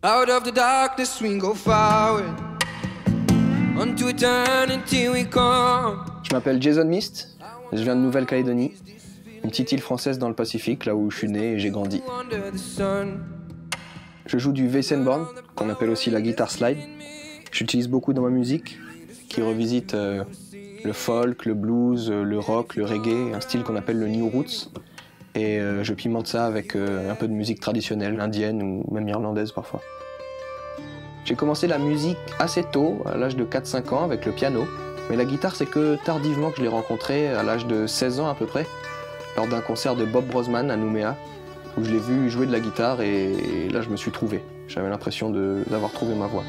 Out of the darkness we go forward. Unto eternity we come. Je m'appelle Jason Mist, je viens de Nouvelle-Calédonie, une petite île française dans le Pacifique, là où je suis né et j'ai grandi. Je joue du Weissenborn, qu'on appelle aussi la guitare slide. J'utilise beaucoup dans ma musique, qui revisite le folk, le blues, le rock, le reggae, un style qu'on appelle le new roots. Et je pimente ça avec un peu de musique traditionnelle, indienne ou même irlandaise parfois. J'ai commencé la musique assez tôt, à l'âge de 4-5 ans, avec le piano. Mais la guitare, c'est que tardivement que je l'ai rencontrée, à l'âge de 16 ans à peu près, lors d'un concert de Bob Brosman à Nouméa, où je l'ai vu jouer de la guitare et là je me suis trouvé. J'avais l'impression d'avoir trouvé ma voix.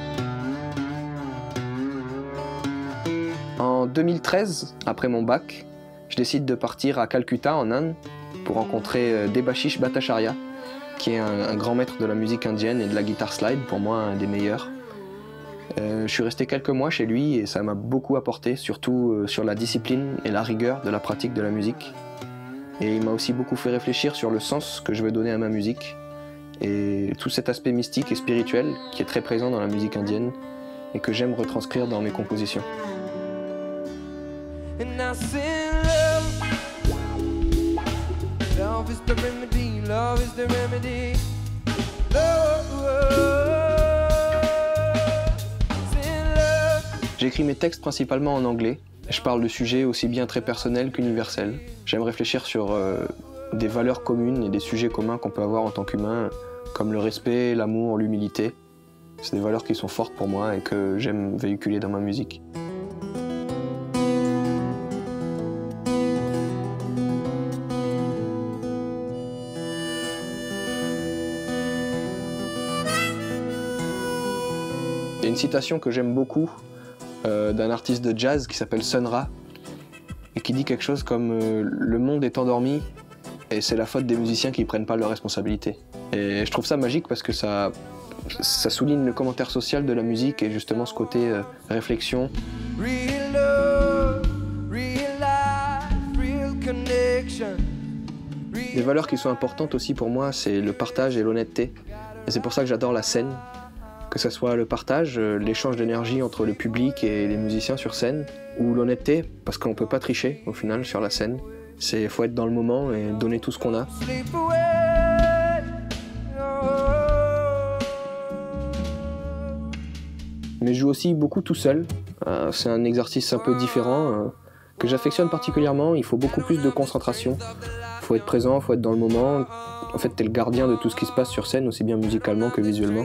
En 2013, après mon bac, je décide de partir à Calcutta, en Inde, pour rencontrer Debashish Bhattacharya, qui est un grand maître de la musique indienne et de la guitare slide, pour moi un des meilleurs. Je suis resté quelques mois chez lui et ça m'a beaucoup apporté, surtout sur la discipline et la rigueur de la pratique de la musique. Et il m'a aussi beaucoup fait réfléchir sur le sens que je veux donner à ma musique et tout cet aspect mystique et spirituel qui est très présent dans la musique indienne et que j'aime retranscrire dans mes compositions. Love is the remedy, love is the remedy. J'écris mes textes principalement en anglais. Je parle de sujets aussi bien très personnels qu'universels. J'aime réfléchir sur des valeurs communes et des sujets communs qu'on peut avoir en tant qu'humain, comme le respect, l'amour, l'humilité. C'est des valeurs qui sont fortes pour moi et que j'aime véhiculer dans ma musique. Il y a une citation que j'aime beaucoup d'un artiste de jazz qui s'appelle Sun Ra et qui dit quelque chose comme le monde est endormi et c'est la faute des musiciens qui ne prennent pas leurs responsabilités. Et je trouve ça magique parce que ça souligne le commentaire social de la musique et justement ce côté réflexion. Real love, real life, real connection. Des valeurs qui sont importantes aussi pour moi, c'est le partage et l'honnêteté. Et c'est pour ça que j'adore la scène. Que ce soit le partage, l'échange d'énergie entre le public et les musiciens sur scène, ou l'honnêteté, parce qu'on ne peut pas tricher au final sur la scène. Il faut être dans le moment et donner tout ce qu'on a. Mais je joue aussi beaucoup tout seul. C'est un exercice un peu différent, que j'affectionne particulièrement. Il faut beaucoup plus de concentration. Il faut être présent, il faut être dans le moment. En fait, t'es le gardien de tout ce qui se passe sur scène, aussi bien musicalement que visuellement.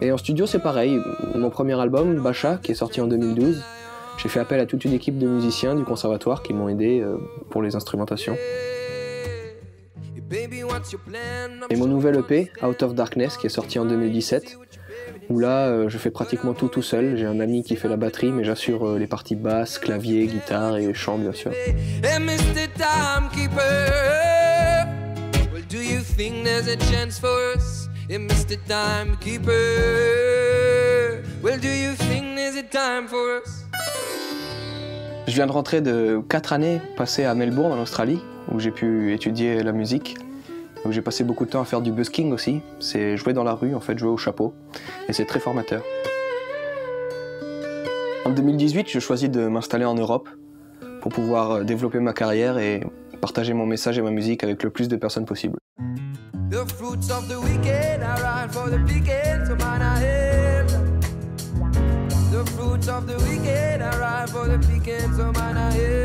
Et en studio, c'est pareil. Mon premier album, Bacha, qui est sorti en 2012, j'ai fait appel à toute une équipe de musiciens du conservatoire qui m'ont aidé pour les instrumentations. Et mon nouvel EP, Out of Darkness, qui est sorti en 2017, où là, je fais pratiquement tout seul. J'ai un ami qui fait la batterie, mais j'assure les parties basses, clavier, guitare et chant, bien sûr. Je viens de rentrer de 4 années passées à Melbourne, en Australie, où j'ai pu étudier la musique. Donc j'ai passé beaucoup de temps à faire du busking aussi, c'est jouer dans la rue, en fait, jouer au chapeau, et c'est très formateur. En 2018, je choisis de m'installer en Europe pour pouvoir développer ma carrière et partager mon message et ma musique avec le plus de personnes possible. The fruits of the wicked are ripe for the picking, so mine are here.